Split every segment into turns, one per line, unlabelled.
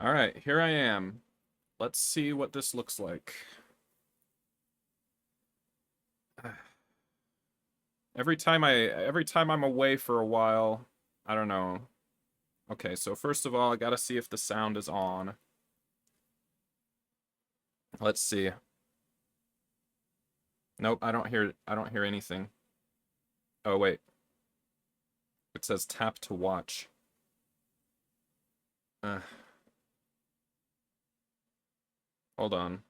All right, here I am. Let's see what this looks like. Every time I'm away for a while, I don't know. Okay, so first of all, I gotta see if the sound is on. Let's see. Nope, I don't hear anything. Oh wait. It says tap to watch. Uh, hold on.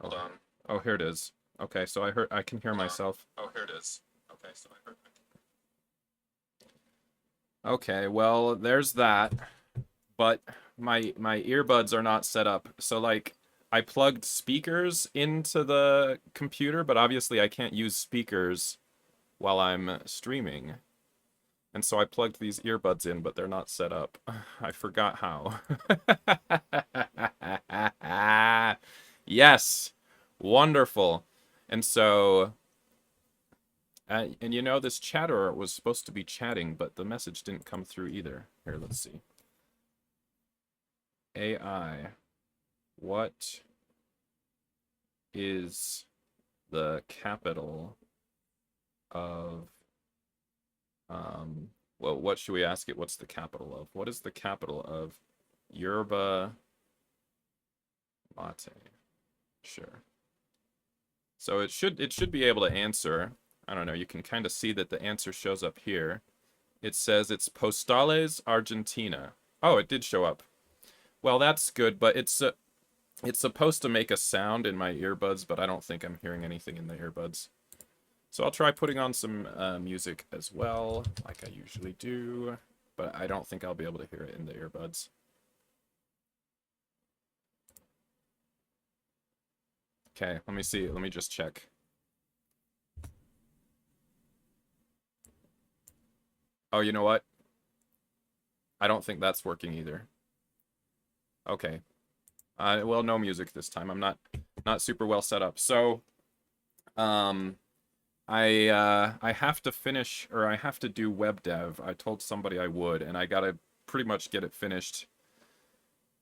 Hold on. Oh, here it is. Okay, so I can hear myself. Oh, here it is. Okay, so I heard. Okay, well, there's that. But my earbuds are not set up. So like I plugged speakers into the computer, but obviously I can't use speakers while I'm streaming. And so I plugged these earbuds in, but they're not set up. I forgot how. Yes. Wonderful. And so and you know this chatter was supposed to be chatting, but the message didn't come through either. Here, let's see. AI. What is the capital of well, what should we ask it? What's the capital of? What is the capital of Yerba Mate? Sure. So it should be able to answer. I don't know, you can kind of see that the answer shows up here. It says it's Postales Argentina. Oh, it did show up. Well, that's good, but it's supposed to make a sound in my earbuds, but I don't think I'm hearing anything in the earbuds. So I'll try putting on some music as well, like I usually do, but I don't think I'll be able to hear it in the earbuds. Okay, let me see. Let me just check. Oh, you know what? I don't think that's working either. Okay. Well, no music this time. I'm not super well set up. So, um, I have to finish, or I have to do web dev. I told somebody I would, and I gotta pretty much get it finished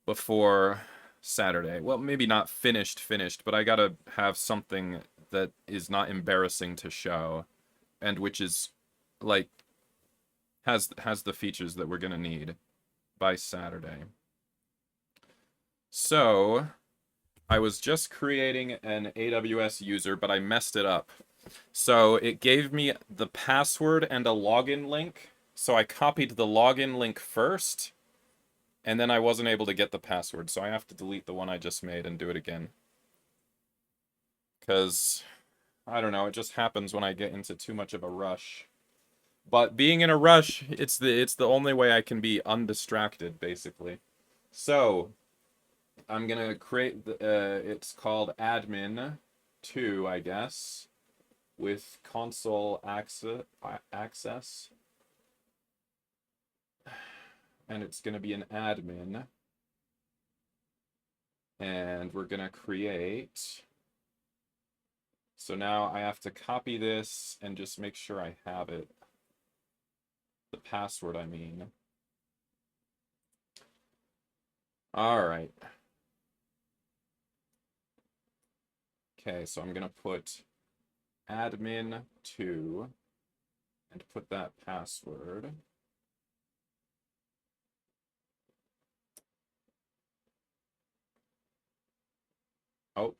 before Saturday. Well, maybe not finished, but I gotta have something that is not embarrassing to show, and which is like has the features that we're gonna need by Saturday. So I was just creating an AWS user, but I messed it up. So it gave me the password and a login link. So I copied the login link first, and then I wasn't able to get the password. So I have to delete the one I just made and do it again. Because, I don't know, it just happens when I get into too much of a rush. But being in a rush, it's the only way I can be undistracted, basically. So, I'm gonna create it's called admin2, I guess, with console access, and it's gonna be an admin, and we're gonna create. So now I have to copy this and just make sure I have it. The password, I mean. All right. Okay, so I'm gonna put admin2 and put that password. Oh,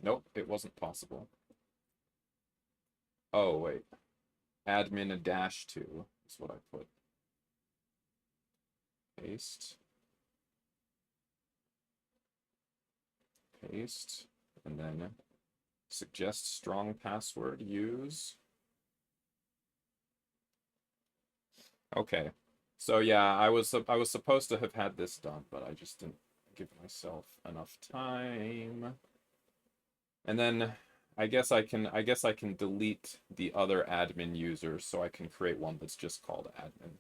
nope, it wasn't possible. Oh, wait. Admin-2 is what I put. Paste. Paste. And then suggest strong password, use. Okay. So yeah, I was supposed to have had this done, but I just didn't give myself enough time. And then I guess I can delete the other admin user so I can create one that's just called admin.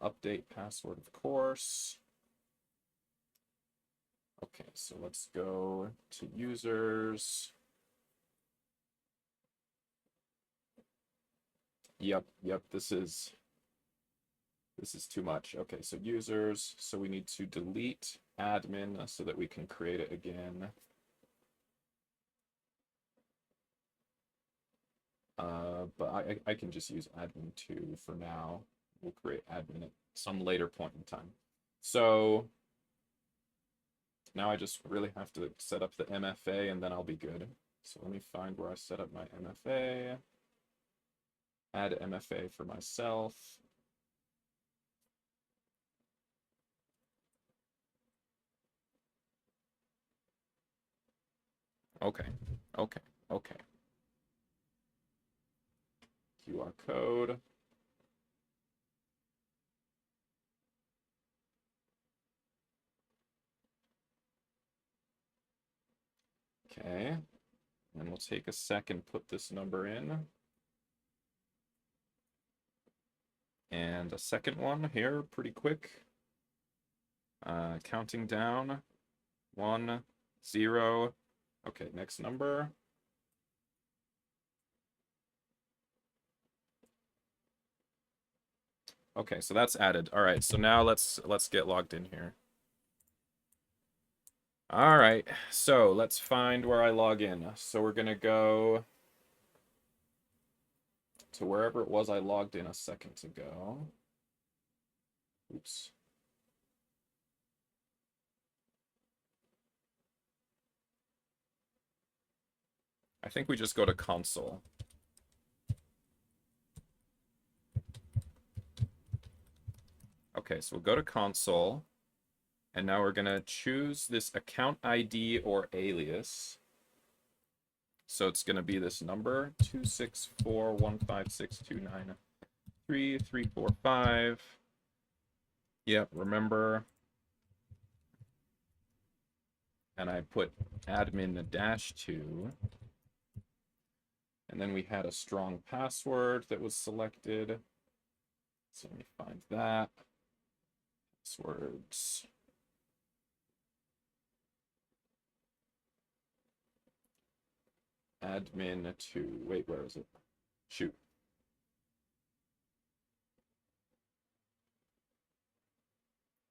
Update password, of course. Okay, so let's go to users. Yep, this is This is too much. Okay, so users. So we need to delete admin so that we can create it again. But I can just use admin2 for now. We'll create admin at some later point in time. So now I just really have to set up the MFA and then I'll be good. So let me find where I set up my MFA. Add MFA for myself. Okay, okay, okay. QR code. Okay, and we'll take a second, put this number in. And a second one here, pretty quick. Counting down. 1, 0. Okay, next number. Okay, so that's added. All right, so now let's get logged in here. All right, so let's find where I log in. So we're gonna go to wherever it was I logged in a second ago. Oops. I think we just go to console. Okay, so we'll go to console. And now we're going to choose this account ID or alias. So it's going to be this number, 26415629345. Yep, remember. And I put admin -2. And then we had a strong password that was selected. So let me find that. Passwords. Admin2. Wait, where is it? Shoot.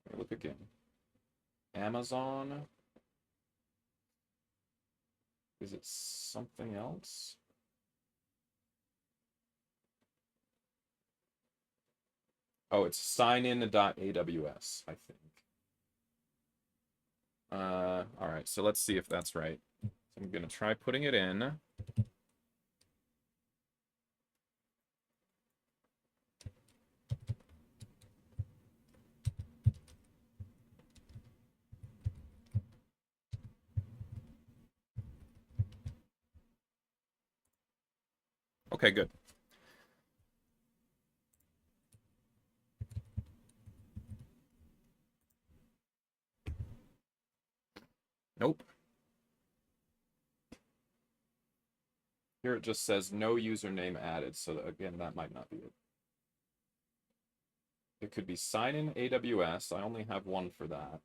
Let me look again. Amazon. Is it something else? Oh, it's signin.aws, I think. All right, so let's see if that's right. So I'm going to try putting it in. Okay, good. Nope. Here it just says no username added, so again, that might not be it. It could be sign in AWS. I only have one for that.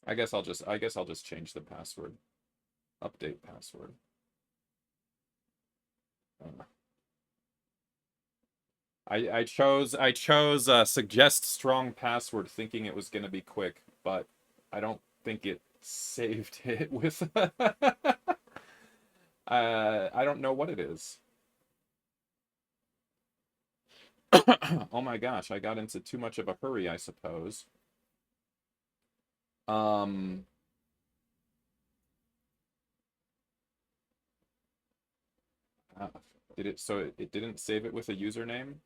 I guess I'll just change the password. Update password. I chose suggest strong password thinking it was gonna be quick, but I don't think it saved it with I don't know what it is. Oh my gosh, I got into too much of a hurry, I suppose. Did it, so it didn't save it with a username?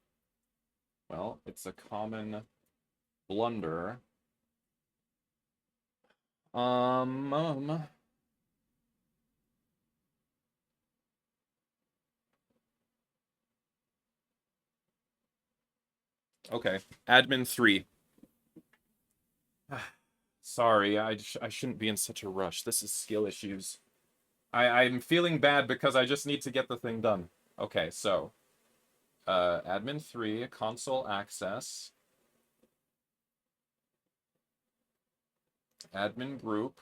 Well, it's a common blunder. Okay, admin 3. Sorry, I shouldn't be in such a rush. This is skill issues. I'm feeling bad because I just need to get the thing done. Okay, so admin3 console access, admin group,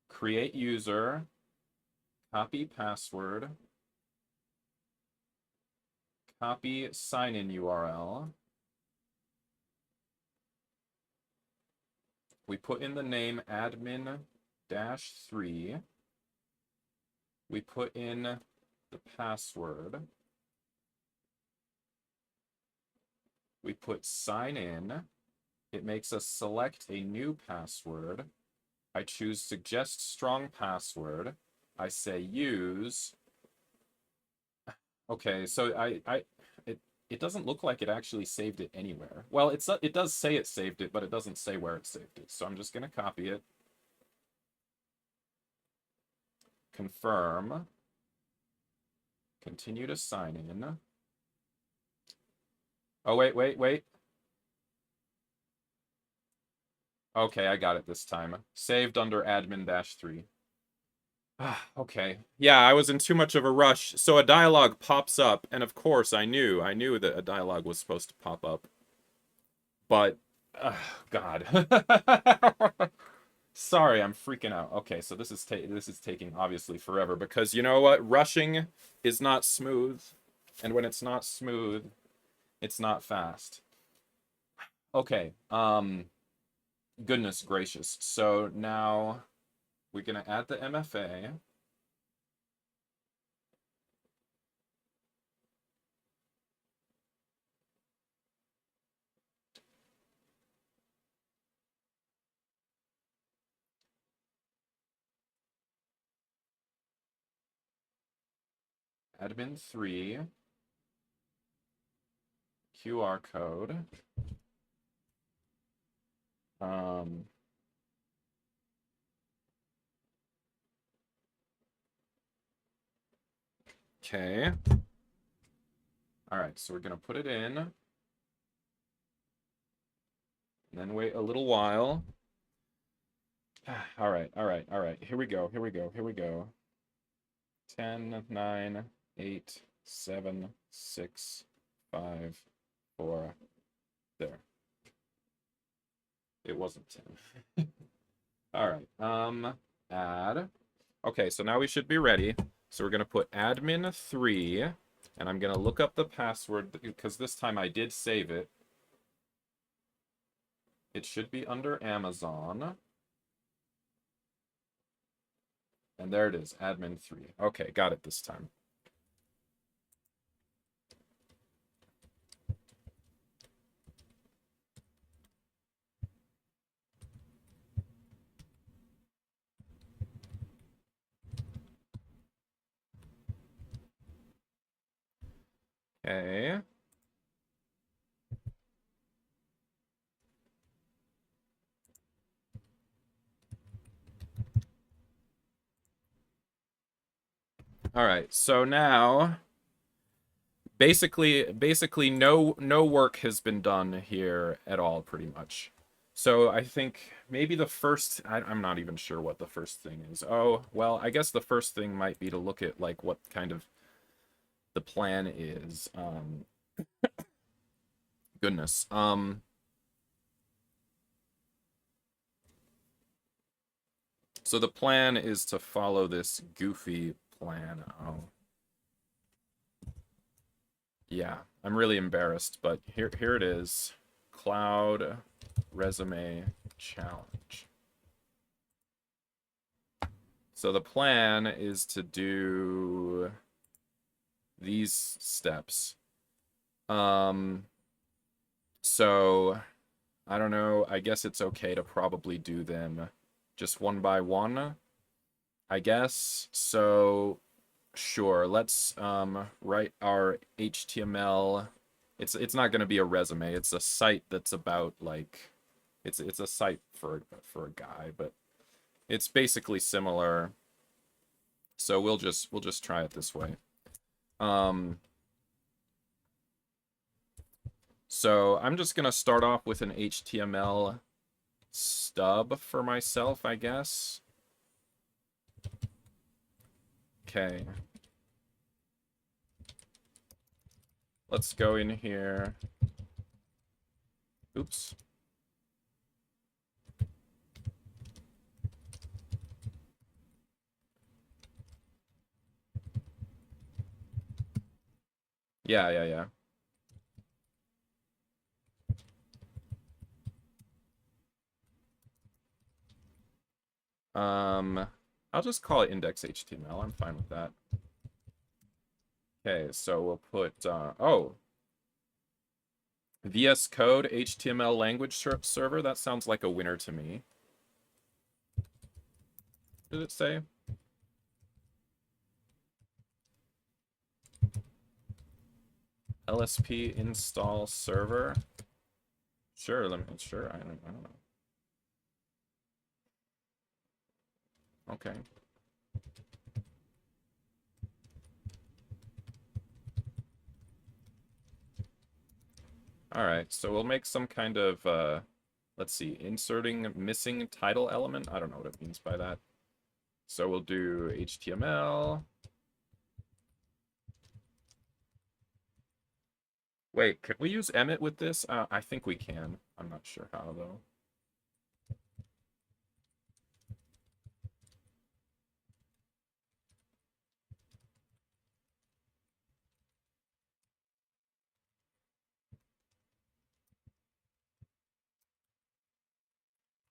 create user, copy password, copy sign-in URL. We put in the name admin-3. We put in the password. We put sign in. It makes us select a new password. I choose suggest strong password. I say use. Okay, so it doesn't look like it actually saved it anywhere. Well, it does say it saved it, but it doesn't say where it saved it. So I'm just gonna copy it. Confirm. Continue to sign in. Oh, wait. Okay, I got it this time. Saved under admin-3. Okay. Yeah, I was in too much of a rush. So a dialogue pops up, and of course I knew that a dialogue was supposed to pop up. But, God. Sorry, I'm freaking out. Okay, so this is taking obviously forever because you know what? Rushing is not smooth, and when it's not smooth, it's not fast. Okay. Goodness gracious. So now we're gonna add the MFA. Admin3 QR code. Okay. All right, so we're gonna put it in, and then wait a little while. All right. Here we go. 10, 9, 8, 7, 6, 5, 4. There. It wasn't 10. All right. Add. Okay, so now we should be ready. So we're gonna put admin3, and I'm gonna look up the password because this time I did save it. It should be under Amazon. And there it is, admin3. Okay, got it this time. Okay. All right, so now basically no work has been done here at all, pretty much. So I think maybe the first, I'm not even sure what the first thing is. Oh, well, I guess the first thing might be to look at like what kind of the plan is. Goodness. So the plan is to follow this goofy plan. Oh. Yeah, I'm really embarrassed, but here it is. Cloud resume challenge. So the plan is to do these steps. So I don't know, I guess it's okay to probably do them just one by one, I guess. So sure, let's write our HTML. It's not going to be a resume. It's a site that's about like it's a site for a guy, but it's basically similar. So we'll just try it this way. So I'm just going to start off with an HTML stub for myself, I guess. Okay. Let's go in here. Oops. Yeah. I'll just call it index.html. I'm fine with that. Okay, so we'll put, VS Code HTML language server. That sounds like a winner to me. Did it say? LSP install server. Sure, sure. I don't know. Okay. All right, so we'll make some kind of, let's see, inserting missing title element. I don't know what it means by that. So we'll do HTML. Wait, can we use Emmet with this? I think we can. I'm not sure how, though.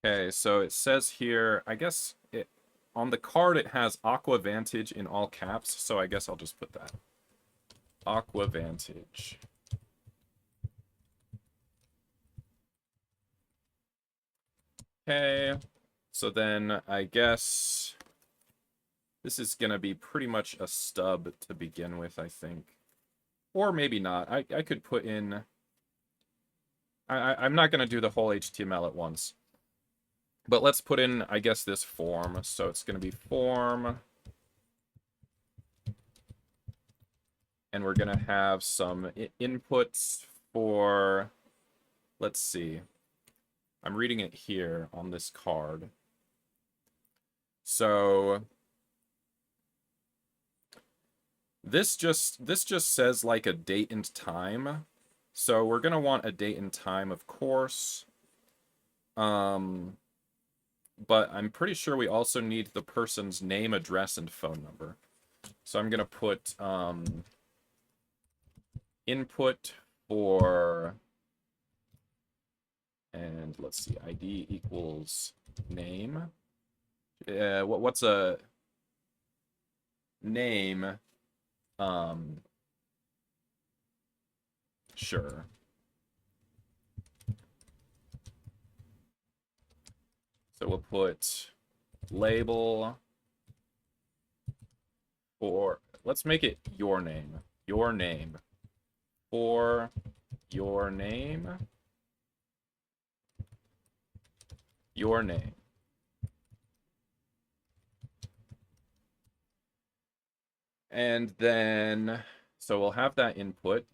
Okay, so it says here, I guess it on the card it has Aqua Vantage in all caps, so I guess I'll just put that. Aqua Vantage. Okay, so then I guess this is gonna be pretty much a stub to begin with, I think. Or maybe not. I could put in... I'm not gonna do the whole HTML at once. But let's put in, I guess, this form. So it's gonna be form... And we're going to have some inputs for, let's see. I'm reading it here on this card. So this just says like a date and time. So we're going to want a date and time, of course. But I'm pretty sure we also need the person's name, address, and phone number. So I'm going to put input for, and let's see, ID equals name. What's a name? Sure. So we'll put label for, let's make it your name. Your name. For your name. Your name. And then, so we'll have that input.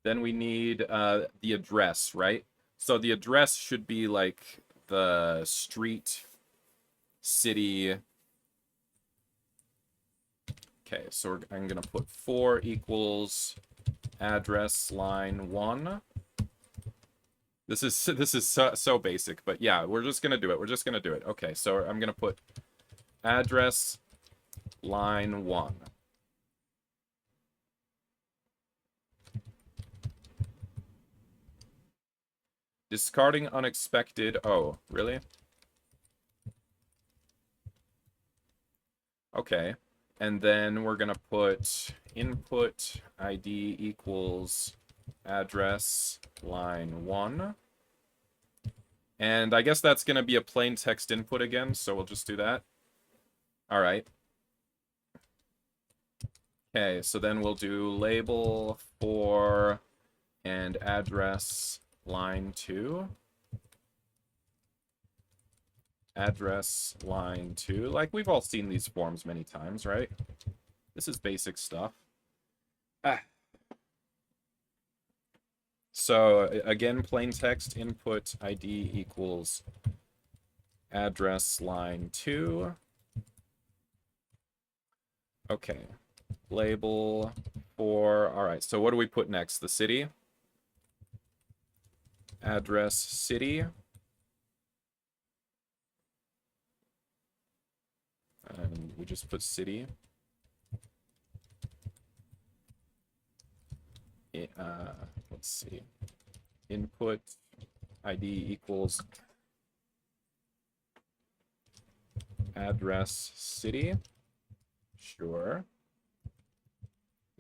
Then we need the address, right? So the address should be like the street, city. Okay, so I'm going to put 4 equals address line 1. This is so basic, but yeah, we're just going to do it. We're just going to do it. Okay, so I'm going to put address line 1. Discarding unexpected. Oh, really? Okay. And then we're going to put input ID equals address line 1. And I guess that's going to be a plain text input again, so we'll just do that. All right. Okay, so then we'll do label for and address line 2. Address line 2. Like, we've all seen these forms many times, right? This is basic stuff. So, again, plain text input ID equals address line 2. Okay. Label for, all right, so what do we put next? The city? Address city. And we just put city. Let's see. Input ID equals address city. Sure.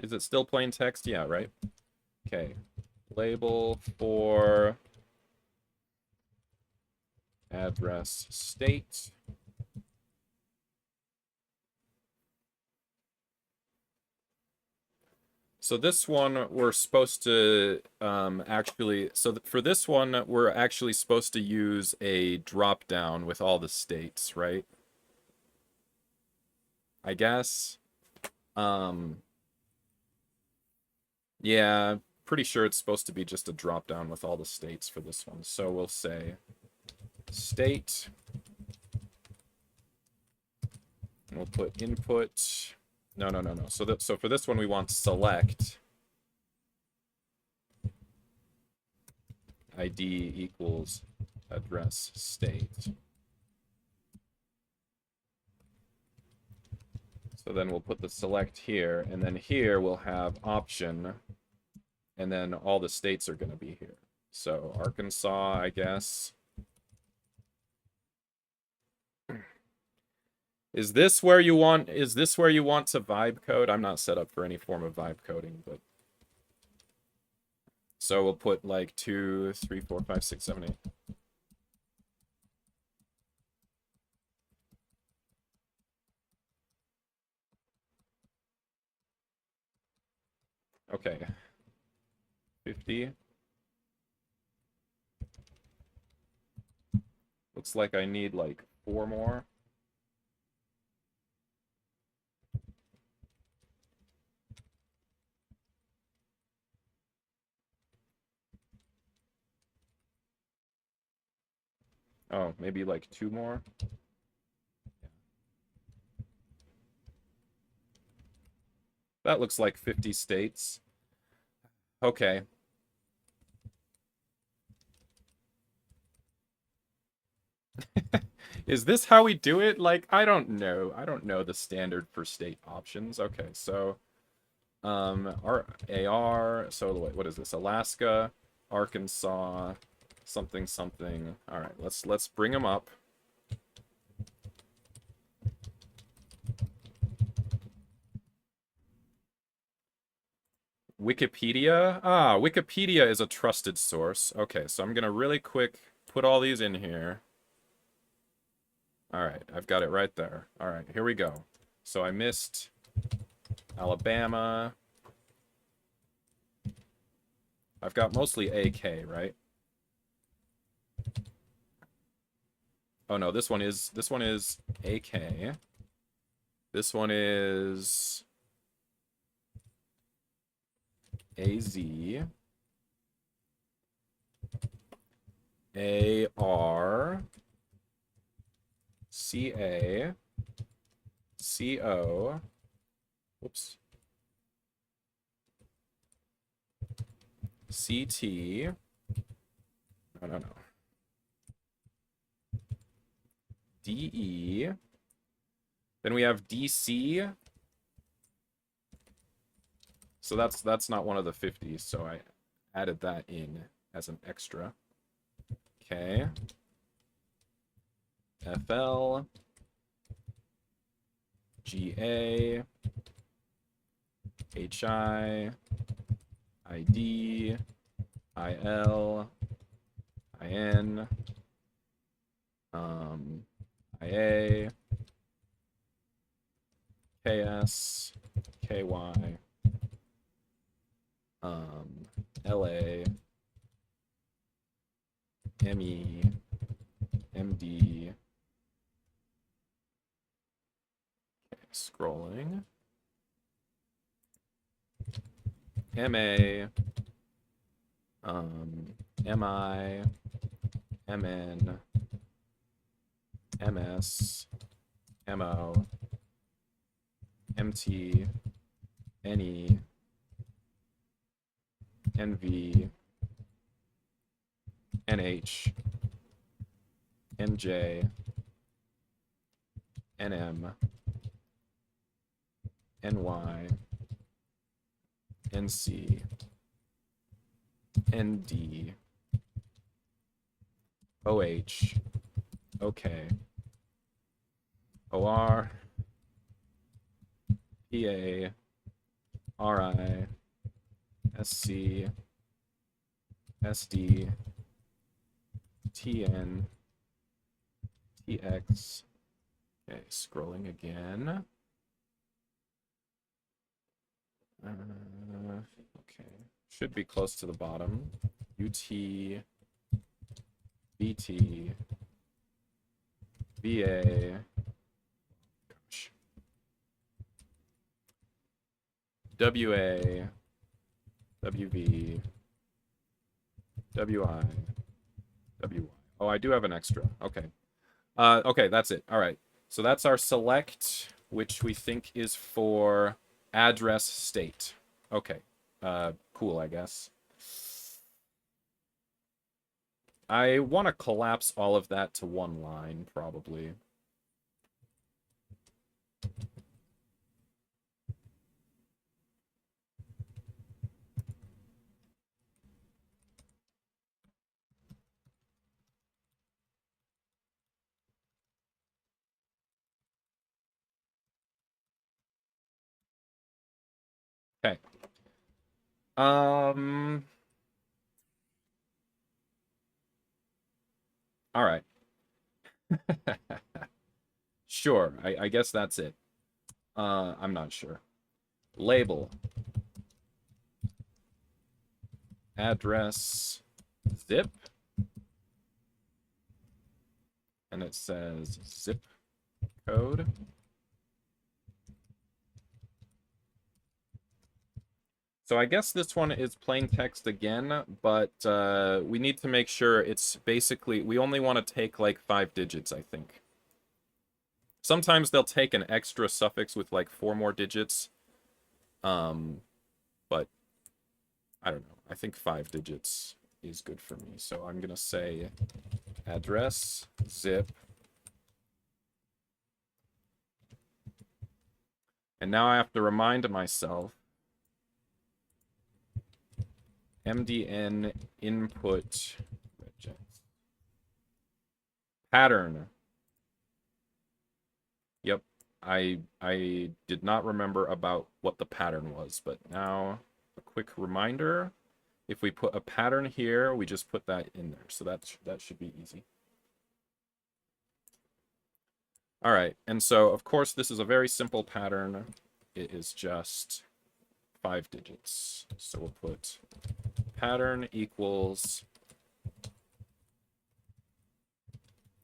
Is it still plain text? Yeah, right? Okay. Label for address state. So this one we're supposed to actually, so for this one we're actually supposed to use a drop down with all the states, right? I guess. Yeah, pretty sure it's supposed to be just a drop down with all the states for this one. So we'll say state. And we'll put input. No. So for this one we want select ID equals address state. So then we'll put the select here, and then here we'll have option, and then all the states are going to be here. So Arkansas, I guess. Is this where you want to vibe code? I'm not set up for any form of vibe coding, but so we'll put like 2, 3, 4, 5, 6, 7, 8. Okay. 50. Looks like I need like 4 more. Oh, maybe like 2 more. That looks like 50 states. Okay. Is this how we do it? Like, I don't know. I don't know the standard for state options. Okay, so our AR, so what is this? Alaska, Arkansas, something something. All right, let's bring them up. Wikipedia? Ah, Wikipedia is a trusted source. Okay, so I'm gonna really quick put all these in here. All right, I've got it right there. All right, here we go. So I missed Alabama. I've got mostly AK, right? Oh no, this one is AK. This one is AZ. AR. CA. CO. Whoops. CT. No. DE. Then we have DC. So that's not one of the 50s, so I added that in as an extra. Okay. FL. GA. HI. ID. IL. IN. IA. KS. KY. LA. ME. MD. Okay, scrolling. MA. MI. MN. MS. MO. MT, NE, NV, NH, NJ, NM, NY, NC, ND, OH, OK, OR, PA, RI, SC, SD, TN, TX. Okay, scrolling again. Okay, should be close to the bottom. UT, BT, VA, gosh, WA, WV, WI, WY. Oh, I do have an extra. Okay. Okay, that's it. All right. So that's our select, which we think is for address state. Okay. Cool, I guess. I want to collapse all of that to one line, probably. Okay. All right. Sure. I guess that's it. I'm not sure. Label. Address. Zip. And it says zip code. So I guess this one is plain text again, but we need to make sure it's basically, we only want to take like 5 digits, I think. Sometimes they'll take an extra suffix with like 4 more digits. But I don't know. I think 5 digits is good for me. So I'm going to say address, zip. And now I have to remind myself MDN input pattern. Yep, I did not remember about what the pattern was, but now a quick reminder. If we put a pattern here, we just put that in there. So that should be easy. All right, and so of course this is a very simple pattern. It is just 5 digits. So we'll put pattern equals,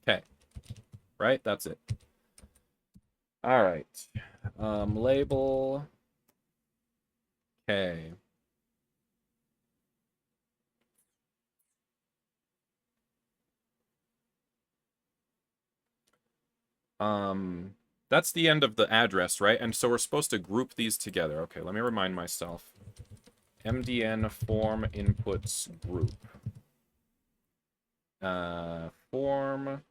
okay, right? That's it. All right, label, okay. That's the end of the address, right? And so we're supposed to group these together. Okay, let me remind myself. MDN form inputs group. Form.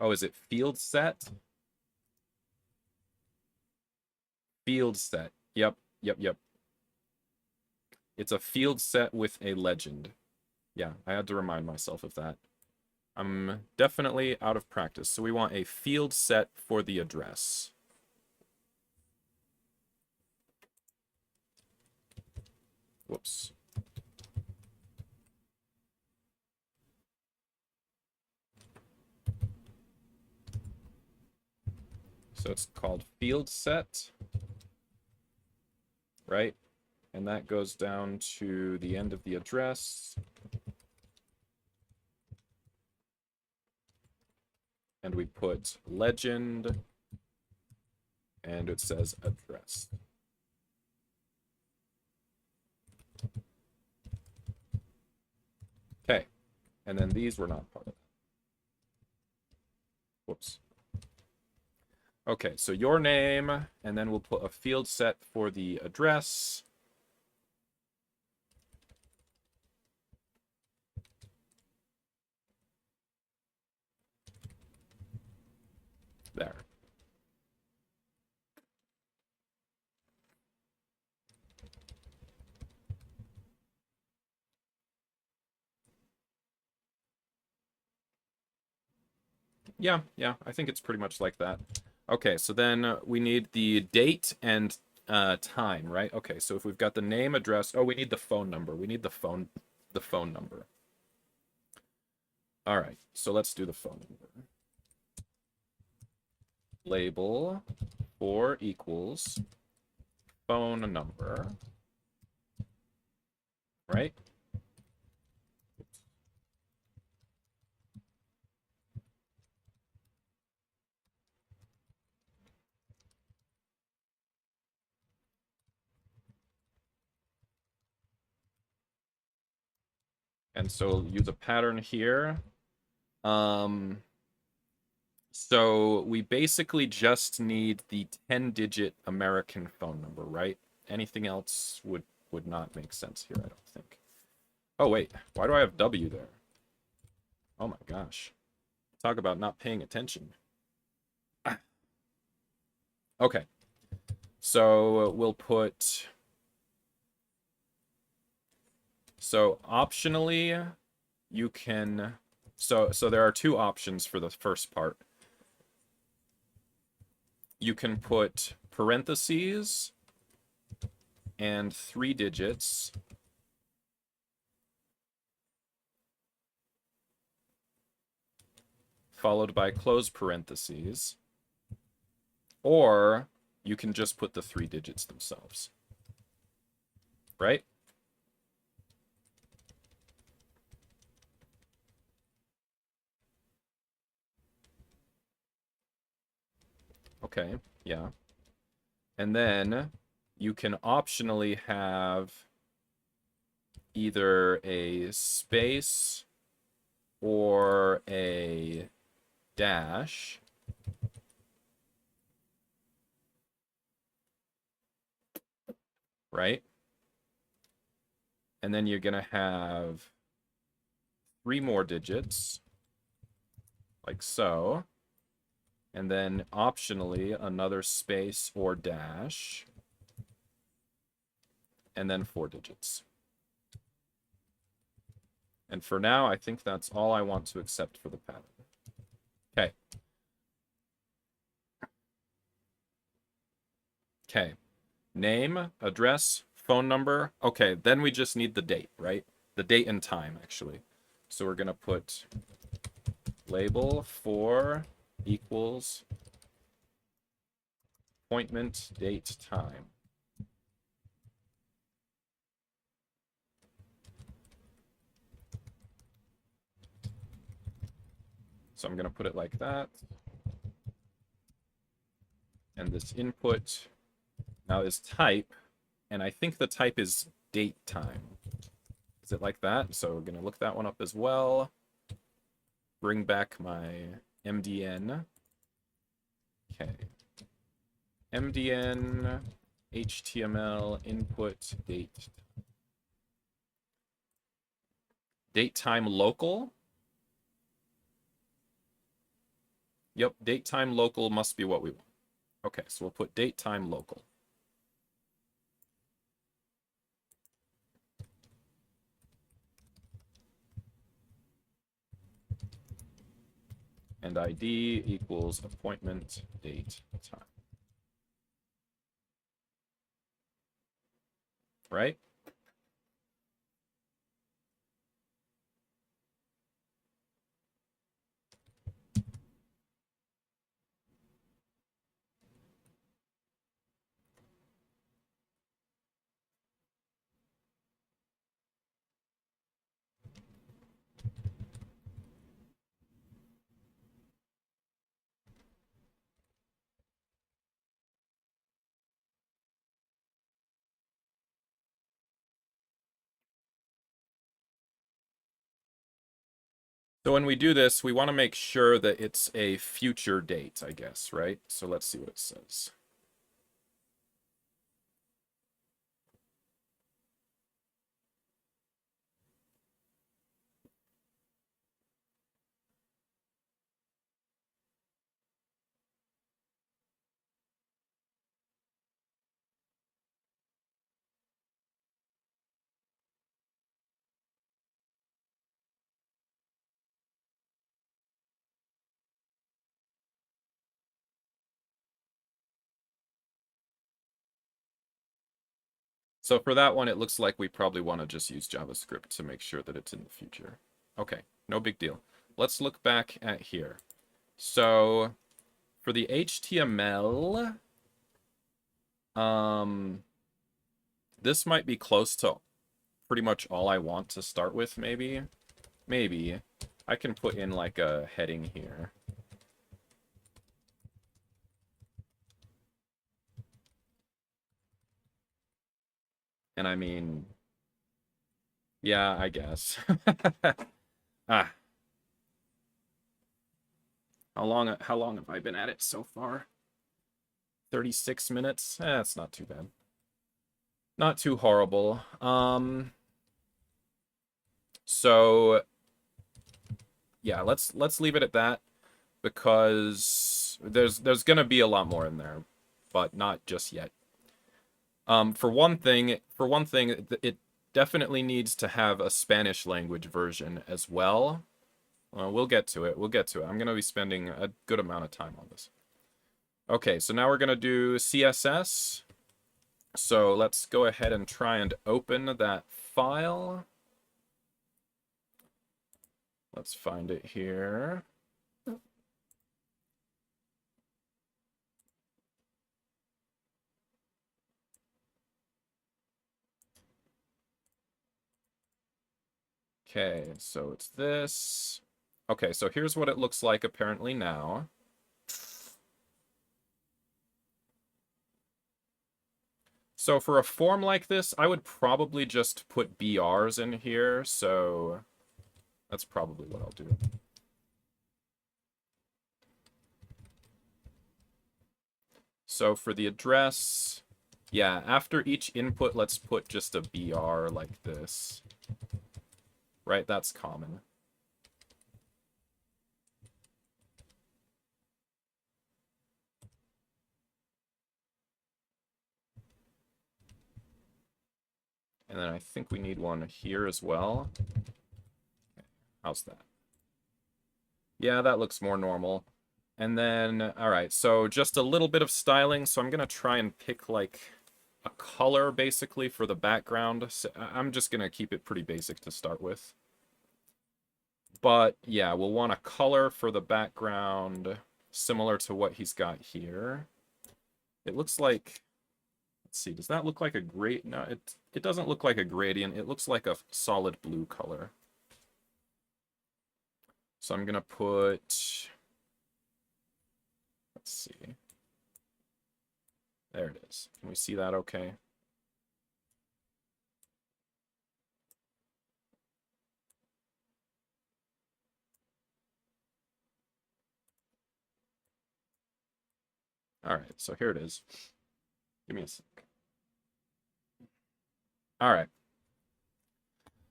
Oh, is it field set? Field set. Yep. It's a field set with a legend. Yeah, I had to remind myself of that. I'm definitely out of practice. So we want a field set for the address. Whoops. So it's called field set, right? And that goes down to the end of the address. And we put legend, and it says address. Okay, and then these were not part of that. Whoops. Okay, so your name, and then we'll put a field set for the address. There. Yeah, I think it's pretty much like that. Okay, so then we need the date and time, right? Okay, so if we've got the name, address, oh, we need the phone number. We need the phone number. All right, so let's do the phone number. Label 4 equals phone number, right? And so use a pattern here. So we basically just need the 10-digit American phone number, right? Anything else would not make sense here, I don't think. Oh, wait. Why do I have W there? Oh my gosh. Talk about not paying attention. Okay. So we'll put... So optionally, you can... So there are two options for the first part. You can put parentheses and 3 digits, followed by close parentheses, or you can just put the 3 digits themselves, right? Okay, yeah. And then you can optionally have either a space or a dash. Right? And then you're going to have 3 more digits, like so. And then optionally another space or dash. And then 4 digits. And for now, I think that's all I want to accept for the pattern. Okay. Okay. Name, address, phone number. Okay, then we just need the date, right? The date and time, actually. So we're going to put label 4 equals appointment, date, time. So I'm going to put it like that. And this input now is type, and I think the type is date time. Is it like that? So we're going to look that one up as well. Bring back my MDN. Okay. MDN, HTML, input, date. Date time local. Yep, date time local must be what we want. Okay, so we'll put date time local. And ID equals appointment, date, time. Right? So when we do this, we want to make sure that it's a future date, I guess, right? So let's see what it says. So for that one, it looks like we probably want to just use JavaScript to make sure that it's in the future. Okay, no big deal. Let's look back at here. So for the HTML, this might be close to pretty much all I want to start with, maybe. Maybe. I can put in like a heading here. And I mean, yeah, I guess. Ah. How long have I been at it so far? 36 minutes? That's not too bad. Not too horrible. So yeah, let's leave it at that because there's gonna be a lot more in there, but not just yet. For one thing, it definitely needs to have a Spanish language version as well. We'll get to it. We'll get to it. I'm gonna be spending a good amount of time on this. Okay, so now we're gonna do CSS. So let's go ahead and try and open that file. Let's find it here. Okay, so it's this. Okay, so here's what it looks like apparently now. So for a form like this, I would probably just put BRs in here, so that's probably what I'll do. So for the address, yeah, after each input, let's put just a BR like this. Right, that's common. And then I think we need one here as well. Okay, how's that? Yeah, that looks more normal. And then, all right, so just a little bit of styling. So I'm going to try and pick like a color basically for the background. So I'm just going to keep it pretty basic to start with. But yeah, we'll want a color for the background similar to what he's got here. It looks like, let's see, does that look like a gradient? No, it doesn't look like a gradient. It looks like a solid blue color. So I'm going to put, let's see. There it is. Can we see that okay? All right, so here it is. Give me a sec. All right.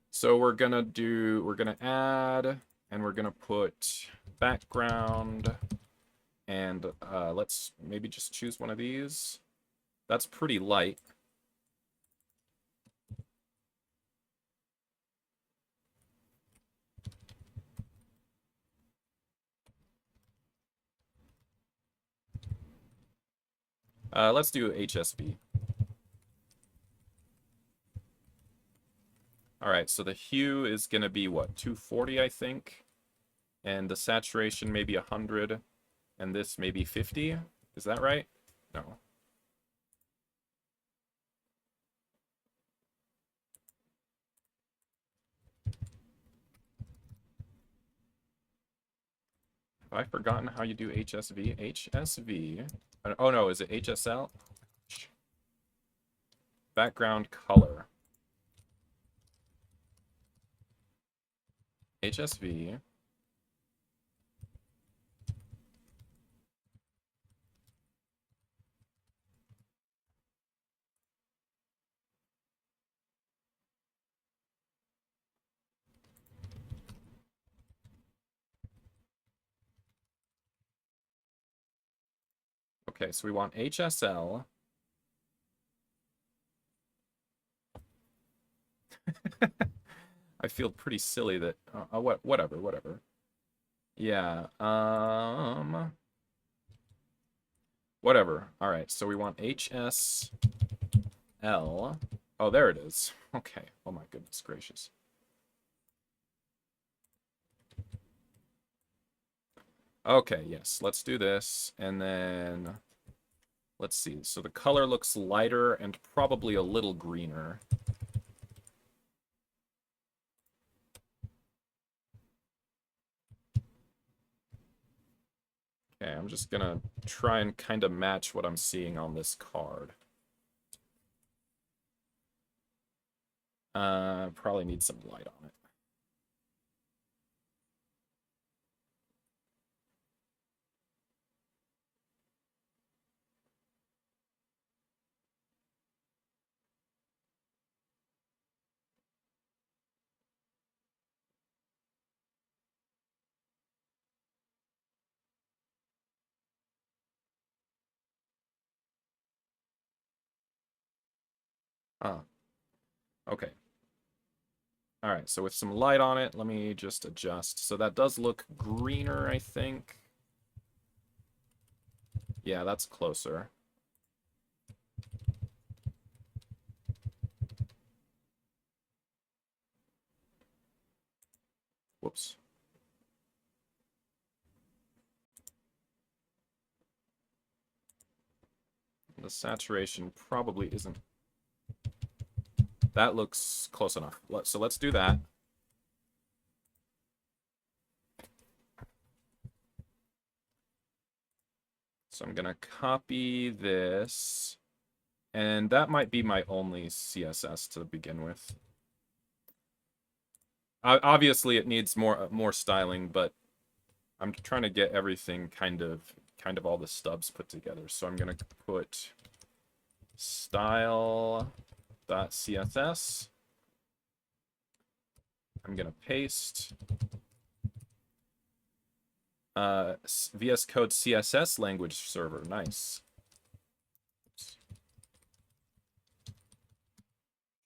So we're gonna add, and we're gonna put background, and let's maybe just choose one of these. That's pretty light. Let's do HSV. All right, so the hue is going to be, what, 240, I think? And the saturation maybe 100, and this maybe 50? Is that right? No. Have I forgotten how you do HSV? HSV. Oh no, is it HSL? Background color. HSV. Okay, so we want HSL. I feel pretty silly that whatever. Yeah. Whatever. All right. So we want HSL. Oh, there it is. Okay. Oh my goodness gracious. Okay, yes. Let's do this and then let's see. So the color looks lighter and probably a little greener. Okay, I'm just gonna try and kind of match what I'm seeing on this card. Probably need some light on it. Okay. All right, so with some light on it, let me just adjust. So that does look greener, I think. Yeah, that's closer. Whoops. The saturation probably isn't. That looks close enough. So let's do that. So I'm gonna copy this. And that might be my only CSS to begin with. Obviously, it needs more styling, but I'm trying to get everything kind of all the stubs put together. So I'm gonna put style.css. I'm gonna paste VS Code CSS language server. Nice.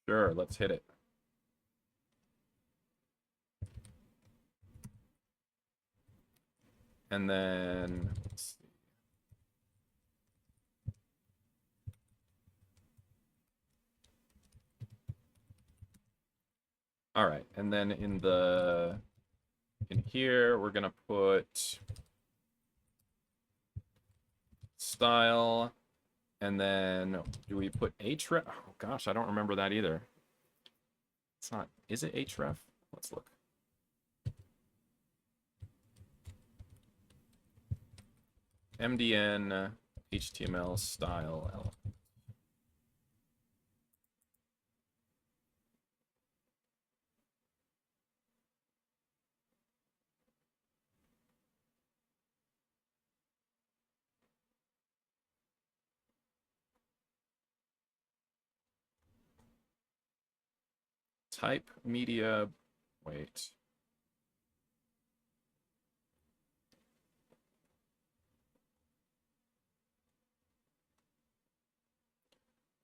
Sure, let's hit it. And then let's see. All right, and then in here we're gonna put style, and then do we put href? Oh gosh, I don't remember that either. It's not. Is it href? Let's look. MDN HTML style element. Type media. Wait.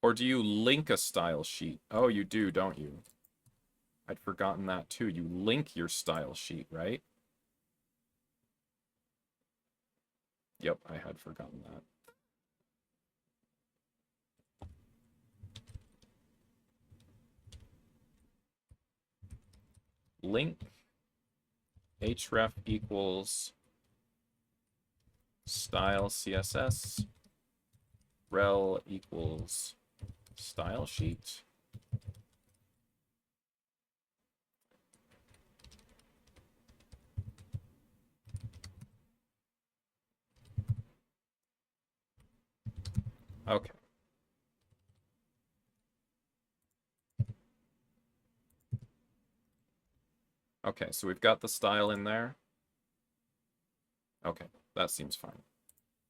Or do you link a style sheet? Oh, you do, don't you? I'd forgotten that too. You link your style sheet, right? Yep, I had forgotten that. Link href equals style CSS rel equals style sheet. Okay. Okay, so we've got the style in there. Okay, that seems fine.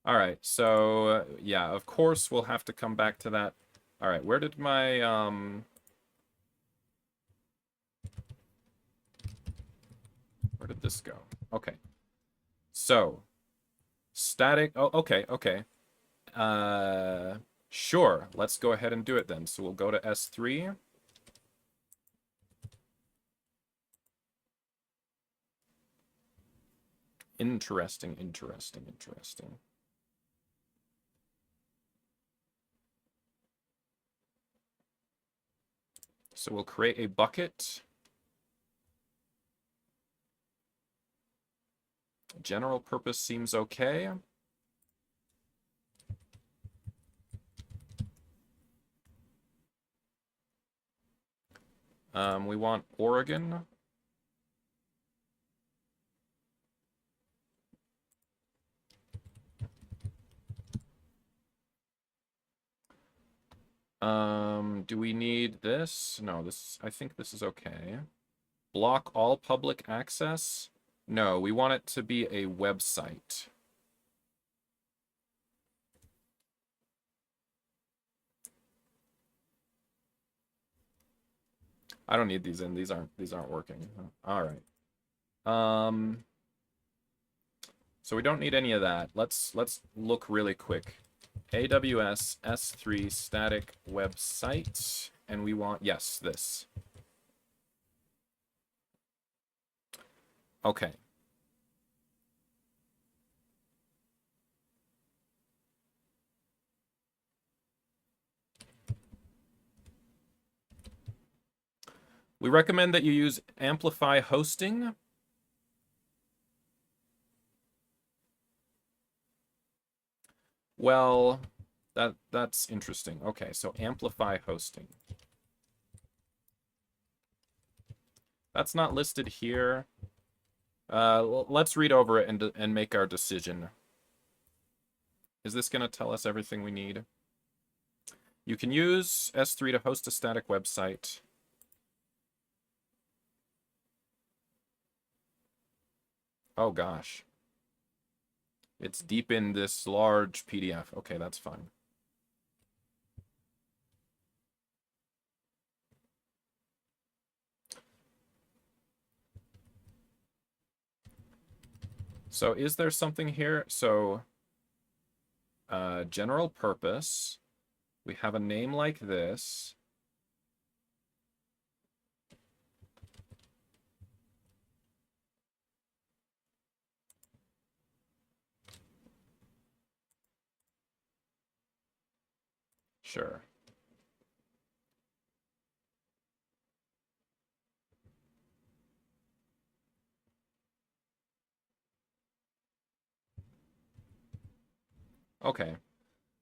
All right, so yeah, of course we'll have to come back to that. All right, where did my where did this go? Okay. So, static, oh, okay. Sure, let's go ahead and do it then. So we'll go to S3. Interesting, interesting, interesting. So we'll create a bucket. General purpose seems okay. We want Oregon. Do we need this? No, I think this is okay. Block all public access? No, we want it to be a website. I don't need these in. These aren't working. All right. So we don't need any of that. Let's look really quick. AWS S3 static website, and we want, yes, this. Okay. We recommend that you use Amplify hosting. Well, that's interesting. Okay, so Amplify hosting. That's not listed here. Let's read over it and make our decision. Is this going to tell us everything we need? You can use S3 to host a static website. Oh gosh. It's deep in this large PDF. Okay, that's fine. So is there something here? So general purpose. We have a name like this. Sure. Okay.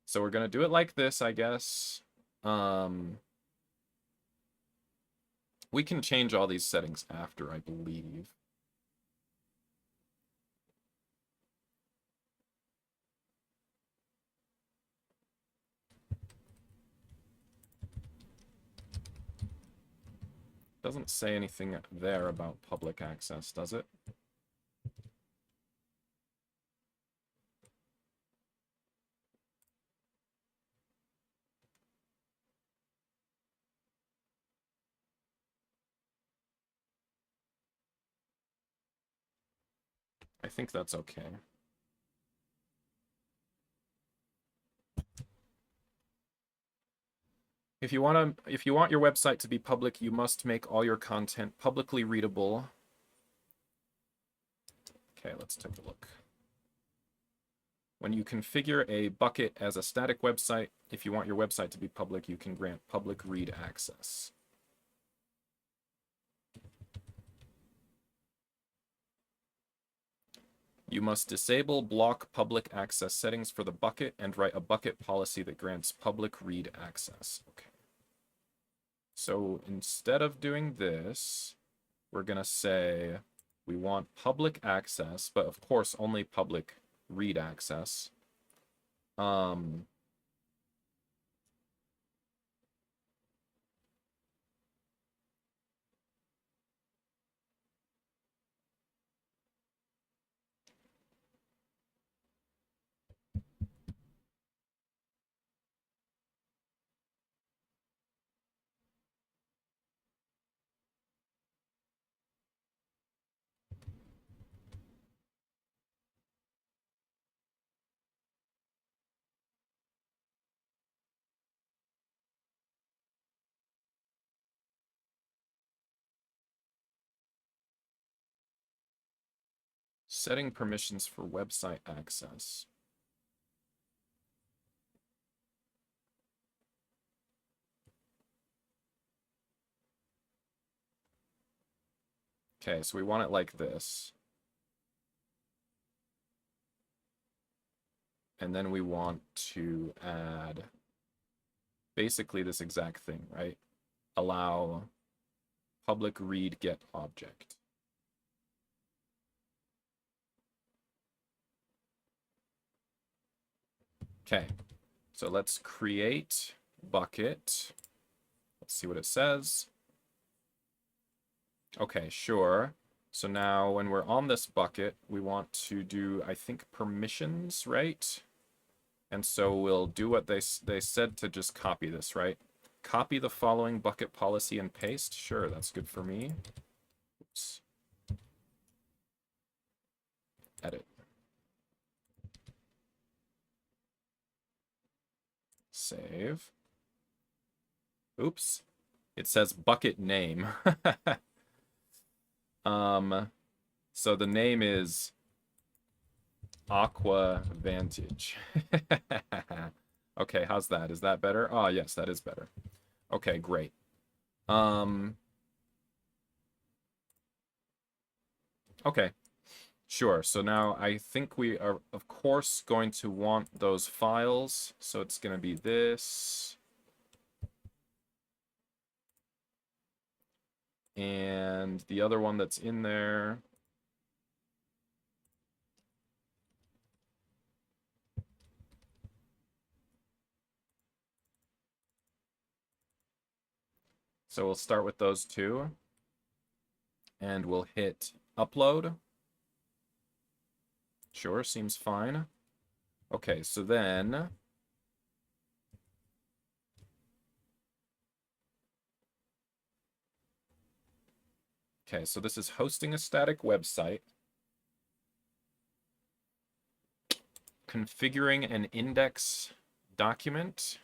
So we're going to do it like this, I guess. We can change all these settings after, I believe. Doesn't say anything there about public access, does it? I think that's okay. If you want your website to be public, you must make all your content publicly readable. Okay, let's take a look. When you configure a bucket as a static website, if you want your website to be public, you can grant public read access. You must disable block public access settings for the bucket and write a bucket policy that grants public read access. Okay. So instead of doing this, we're going to say we want public access, but of course only public read access. Setting permissions for website access. Okay, so we want it like this. And then we want to add basically this exact thing, right? Allow public read get object. Okay, so let's create bucket. Let's see what it says. Okay, sure. So now when we're on this bucket, we want to do, I think, permissions, right? And so we'll do what they said to just copy this, right? Copy the following bucket policy and paste. Sure, that's good for me. Oops. Edit. Save. Oops. It says bucket name. So the name is Aqua Vantage. Okay, how's that? Is that better? Oh, yes, that is better. Okay, great. Okay, sure. So now I think we are, of course, going to want those files. So it's going to be this. And the other one that's in there. So we'll start with those two. And we'll hit upload. Sure, seems fine. Okay, so then... Okay, so this is hosting a static website. Configuring an index document.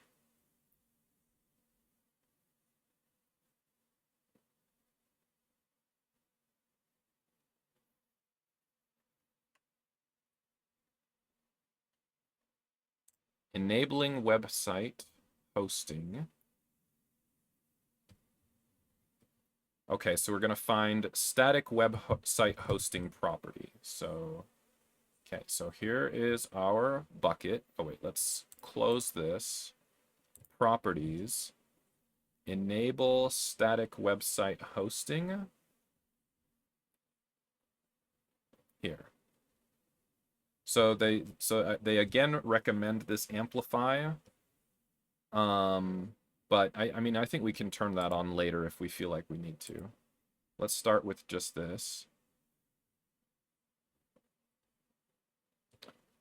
Enabling website hosting. Okay, so we're going to find static website hosting property. So, okay, so here is our bucket. Oh, wait, let's close this. Properties. Enable static website hosting. Here. So they again recommend this amplify. But I mean, I think we can turn that on later if we feel like we need to. Let's start with just this.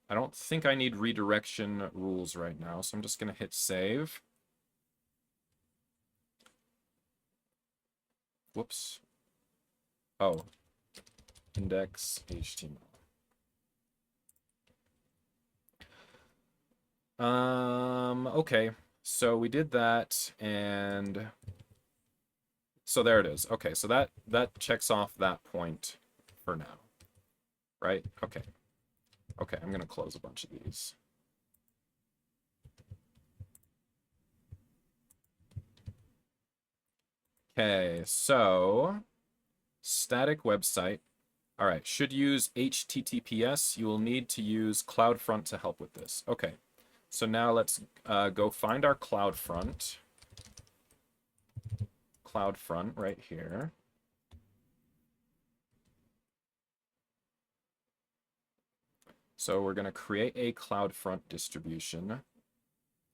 I don't think I need redirection rules right now, so I'm just going to hit save. Whoops. Oh. Index HTML. Okay. So we did that, and so there it is. Okay, so that checks off that point for now. Right? Okay. Okay, I'm gonna close a bunch of these. Okay, so static website. All right, should use HTTPS. You will need to use CloudFront to help with this. Okay, so now let's go find our CloudFront. CloudFront right here. So we're going to create a CloudFront distribution.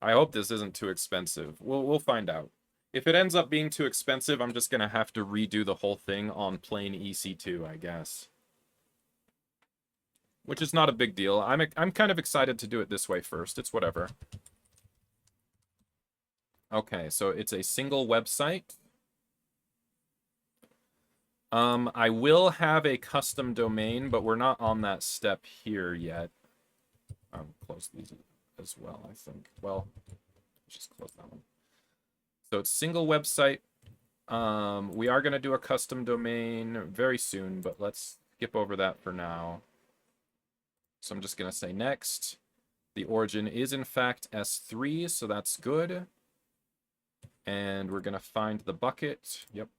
I hope this isn't too expensive. We'll find out. If it ends up being too expensive, I'm just going to have to redo the whole thing on plain EC2, I guess. Which is not a big deal. I'm kind of excited to do it this way first. It's whatever. Okay, so it's a single website. I will have a custom domain, but we're not on that step here yet. I'll close these as well, I think. Well, let's just close that one. So it's single website. We are going to do a custom domain very soon, but let's skip over that for now. So I'm just going to say next. The origin is in fact S3, so that's good. And we're going to find the bucket. Yep.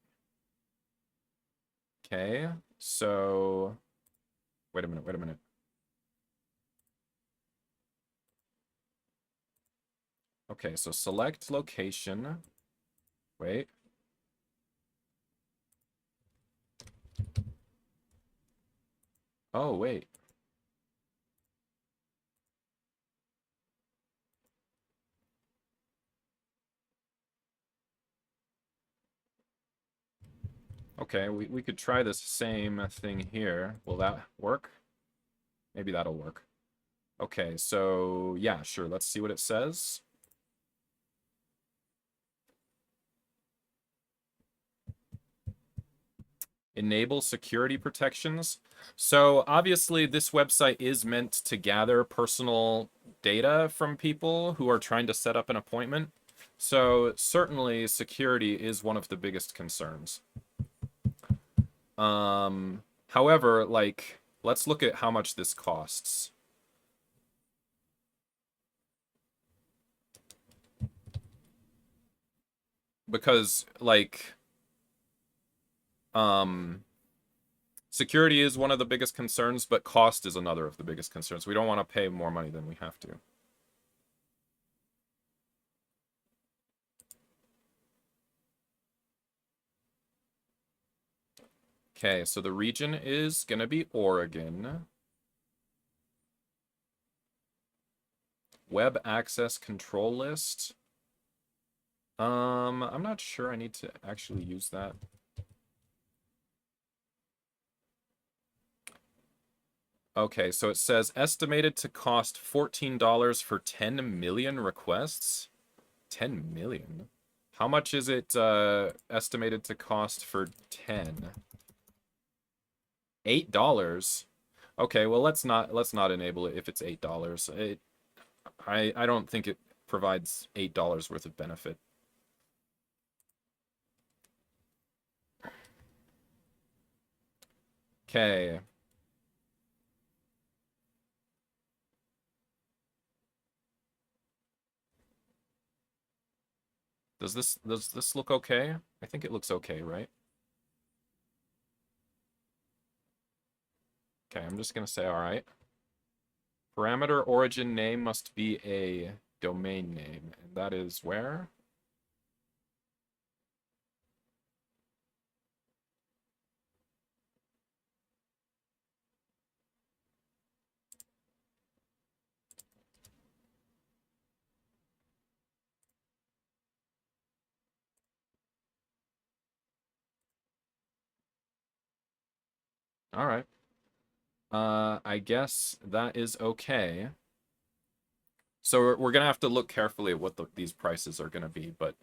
Okay, so wait a minute. Okay, so select location. Wait. Oh, wait. Okay, we could try this same thing here. Will that work? Maybe that'll work. Okay, so yeah, sure. Let's see what it says. Enable security protections. So obviously this website is meant to gather personal data from people who are trying to set up an appointment. So certainly security is one of the biggest concerns. However, like, let's look at how much this costs. Because, like, security is one of the biggest concerns, but cost is another of the biggest concerns. We don't want to pay more money than we have to. Okay, so the region is going to be Oregon. Web access control list. I'm not sure I need to actually use that. Okay, so it says estimated to cost $14 for 10 million requests. 10 million? How much is it estimated to cost for 10? $8? Okay, well let's not enable it if it's $8. I don't think it provides $8 worth of benefit. Okay. Does this look okay? I think it looks okay, right? Okay, I'm just gonna say all right. Parameter origin name must be a domain name, and that is where? All right. I guess that is okay. So we're gonna have to look carefully at what these prices are gonna be, but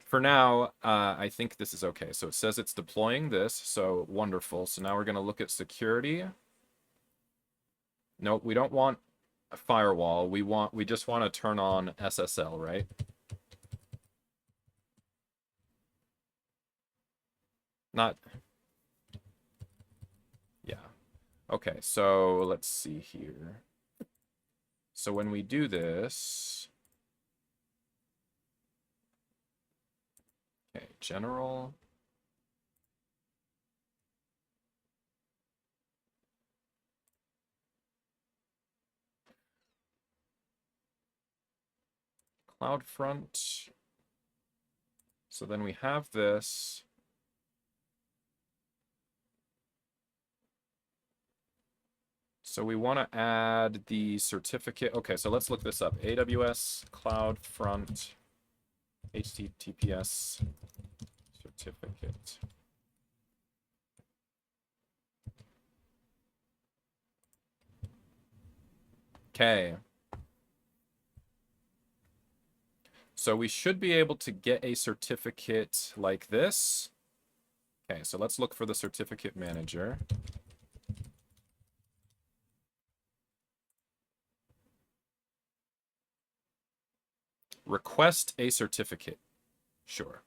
for now, I think this is okay. So it says it's deploying this, so wonderful. So now we're gonna look at security. Nope, we don't want a firewall. We just want to turn on SSL, right? Not. Yeah. Okay, so let's see here. So when we do this, okay, general. CloudFront. So then we have this. So we want to add the certificate. Okay, so let's look this up. AWS CloudFront HTTPS certificate. Okay. So we should be able to get a certificate like this. Okay, so let's look for the certificate manager. Request a certificate. Sure.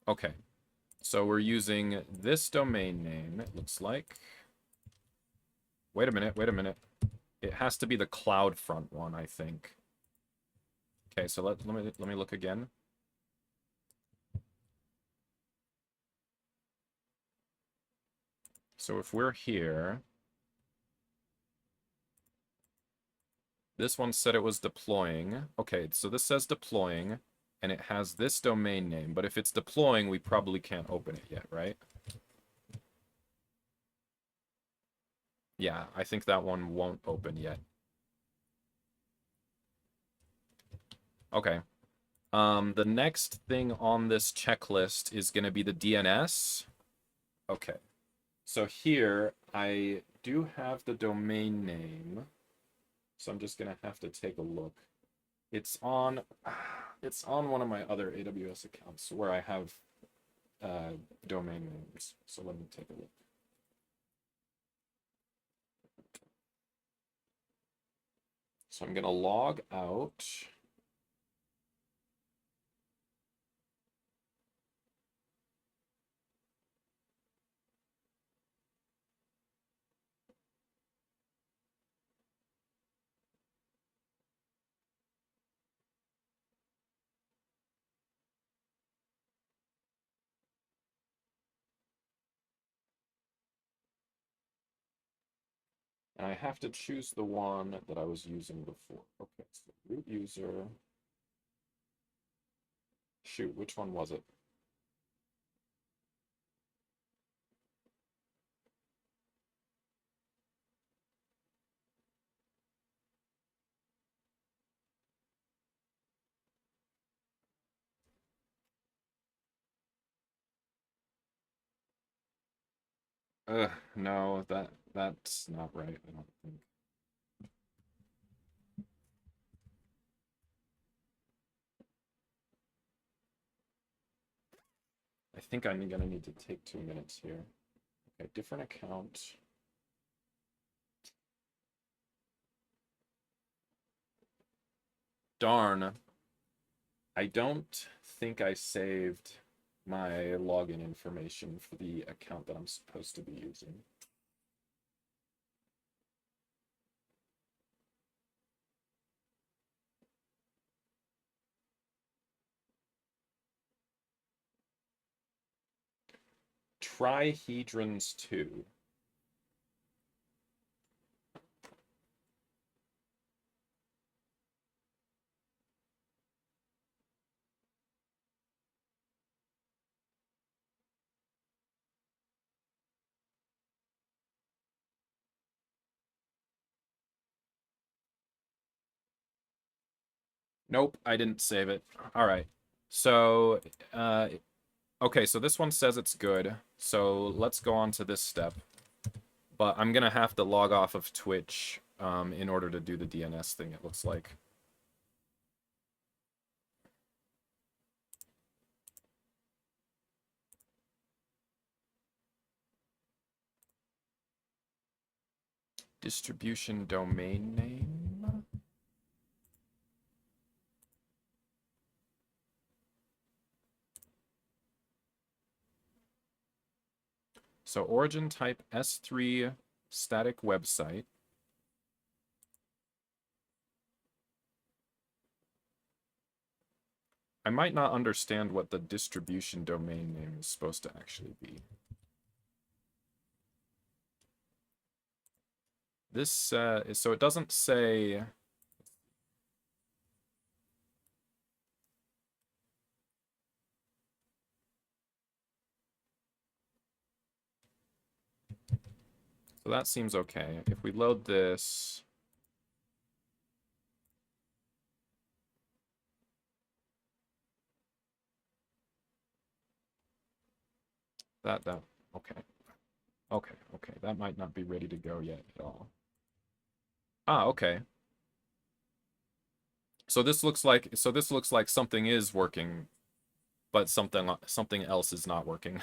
Okay. So we're using this domain name, it looks like. Wait a minute, wait a minute. It has to be the CloudFront one, I think. Okay, so let me look again. So if we're here, this one said it was deploying. Okay, so this says deploying, and it has this domain name. But if it's deploying, we probably can't open it yet, right? Yeah, I think that one won't open yet. Okay. The next thing on this checklist is going to be the DNS. Okay. So here, I do have the domain name. So I'm just going to have to take a look. It's on one of my other AWS accounts where I have domain names. So let me take a look. So I'm going to log out. And I have to choose the one that I was using before. Okay, so root user. Shoot, which one was it? No, that's not right, I don't think. I think I'm gonna need to take 2 minutes here. Okay, different account. Darn. I don't think I saved my login information for the account that I'm supposed to be using. Trihedrons 2. Nope, I didn't save it. All right. So, okay, so this one says it's good. So let's go on to this step. But I'm gonna have to log off of Twitch in order to do the DNS thing, it looks like. Distribution domain name. So origin type S3 static website. I might not understand what the distribution domain name is supposed to actually be. This, so it doesn't say... So that seems okay. If we load this... okay. Okay, that might not be ready to go yet at all. Ah, okay. So this looks like something is working, but something else is not working.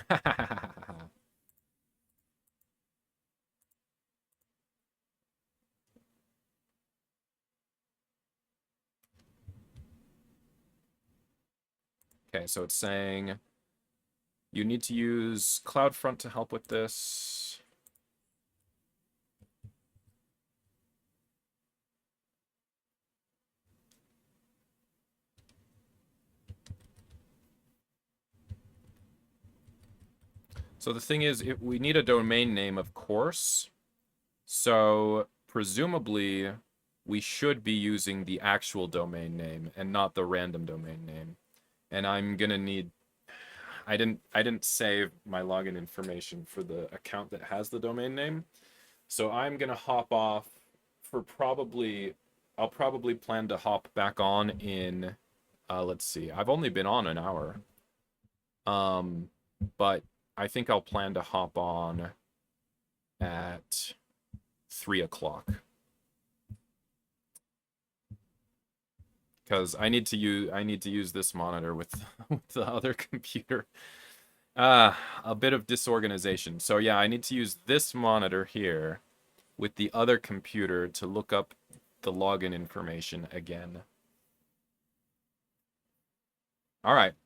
Okay, so it's saying You need to use CloudFront to help with this. So the thing is, we need a domain name, of course. So presumably, we should be using the actual domain name and not the random domain name. And I'm gonna need. I didn't save my login information for the account that has the domain name, so I'm gonna hop off for probably. I'll probably plan to hop back on in. Let's see. I've only been on an hour. But I think I'll plan to hop on at 3 o'clock. Because I need to use this monitor with the other computer. A bit of disorganization. So yeah, I need to use this monitor here with the other computer to look up the login information again. All right.